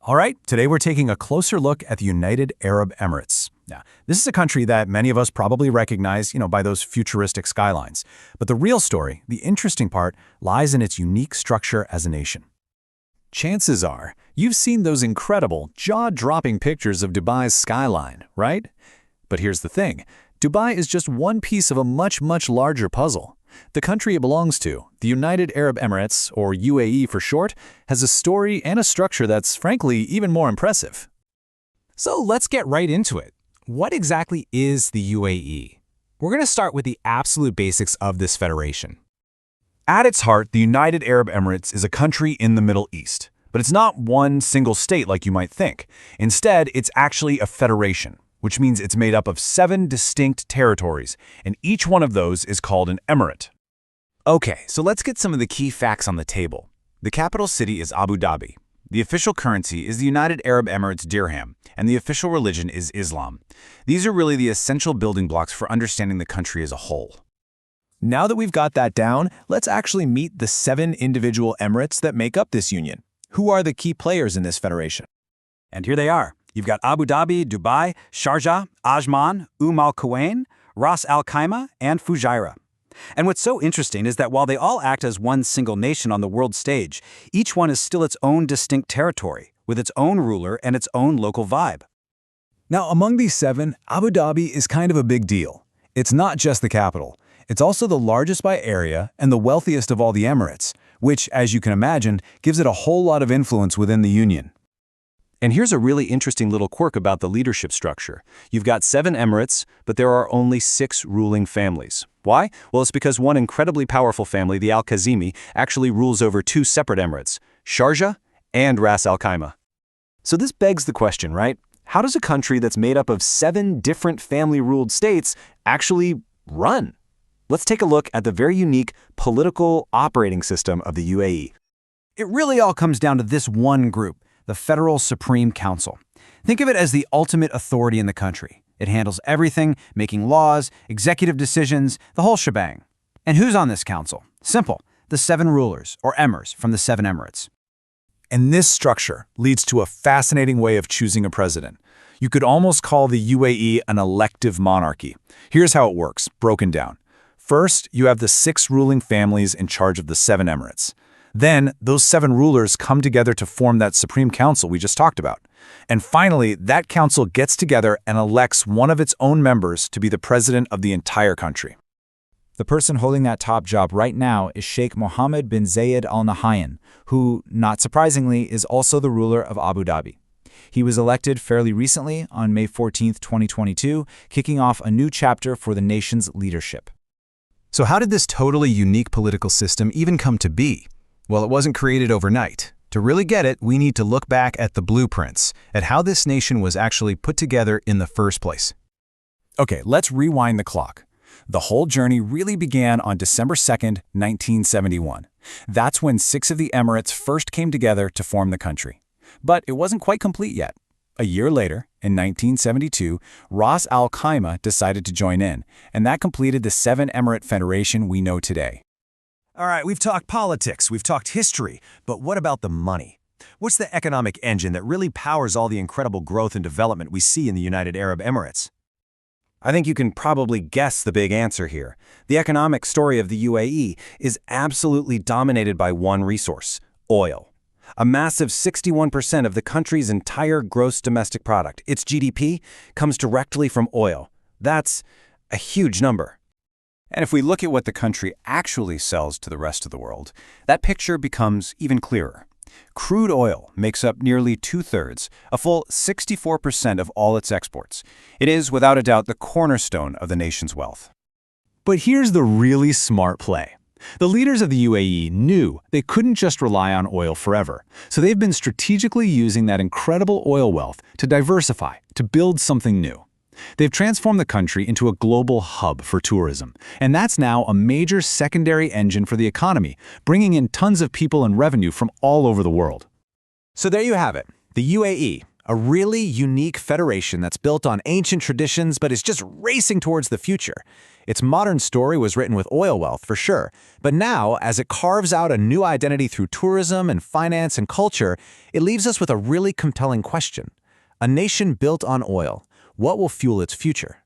All right, today we're taking a closer look at the United Arab Emirates. Now, this is a country that many of us probably recognize, by those futuristic skylines. But the real story, the interesting part, lies in its unique structure as a nation. Chances are, you've seen those incredible, jaw-dropping pictures of Dubai's skyline, right? But here's the thing. Dubai is just one piece of a much, much larger puzzle. The country it belongs to, the United Arab Emirates, or UAE for short, has a story and a structure that's, frankly, even more impressive. So let's get right into it. What exactly is the UAE? We're going to start with the absolute basics of this federation. At its heart, the United Arab Emirates is a country in the Middle East. But it's not one single state like you might think. Instead, it's actually a federation, which means it's made up of 7 distinct territories, and each one of those is called an emirate. Okay, so let's get some of the key facts on the table. The capital city is Abu Dhabi. The official currency is the United Arab Emirates dirham, and the official religion is Islam. These are really the essential building blocks for understanding the country as a whole. Now that we've got that down, let's actually meet the 7 individual emirates that make up this union. Who are the key players in this federation? And here they are. You've got Abu Dhabi, Dubai, Sharjah, Ajman, Al Quwain, Ras Al Khaimah, and Fujairah. And what's so interesting is that while they all act as one single nation on the world stage, each one is still its own distinct territory, with its own ruler and its own local vibe. Now, among these 7, Abu Dhabi is kind of a big deal. It's not just the capital. It's also the largest by area and the wealthiest of all the emirates, which, as you can imagine, gives it a whole lot of influence within the union. And here's a really interesting little quirk about the leadership structure. You've got 7 emirates, but there are only 6 ruling families. Why? Well, it's because one incredibly powerful family, the Al-Khazimi, actually rules over 2 separate emirates, Sharjah and Ras Al Khaimah. So this begs the question, right? How does a country that's made up of 7 different family-ruled states actually run? Let's take a look at the very unique political operating system of the UAE. It really all comes down to this one group, the Federal Supreme Council. Think of it as the ultimate authority in the country. It handles everything, making laws, executive decisions, the whole shebang. And who's on this council? Simple, the 7 rulers, or emirs, from the 7 emirates. And this structure leads to a fascinating way of choosing a president. You could almost call the UAE an elective monarchy. Here's how it works, broken down. First, you have the 6 ruling families in charge of the 7 emirates. Then, those 7 rulers come together to form that Supreme Council we just talked about. And finally, that council gets together and elects one of its own members to be the president of the entire country. The person holding that top job right now is Sheikh Mohammed bin Zayed Al Nahyan, who, not surprisingly, is also the ruler of Abu Dhabi. He was elected fairly recently on May 14, 2022, kicking off a new chapter for the nation's leadership. So how did this totally unique political system even come to be? Well, it wasn't created overnight. To really get it, we need to look back at the blueprints, at how this nation was actually put together in the first place. Okay, let's rewind the clock. The whole journey really began on December 2nd, 1971. That's when 6 of the emirates first came together to form the country. But it wasn't quite complete yet. A year later, in 1972, Ras Al Khaimah decided to join in, and that completed the 7 emirate federation we know today. All right, we've talked politics, we've talked history, but what about the money? What's the economic engine that really powers all the incredible growth and development we see in the United Arab Emirates? I think you can probably guess the big answer here. The economic story of the UAE is absolutely dominated by one resource, oil. A massive 61% of the country's entire gross domestic product, its GDP, comes directly from oil. That's a huge number. And if we look at what the country actually sells to the rest of the world, that picture becomes even clearer. Crude oil makes up nearly 2/3, a full 64% of all its exports. It is, without a doubt, the cornerstone of the nation's wealth. But here's the really smart play. The leaders of the UAE knew they couldn't just rely on oil forever, so they've been strategically using that incredible oil wealth to diversify, to build something new. They've transformed the country into a global hub for tourism, and that's now a major secondary engine for the economy, bringing in tons of people and revenue from all over the world. So there you have it, the UAE, A really unique federation that's built on ancient traditions but is just racing towards the future. Its modern story was written with oil wealth, for sure, but now, as it carves out a new identity through tourism and finance and culture, it leaves us with a really compelling question. A nation built on oil, what will fuel its future?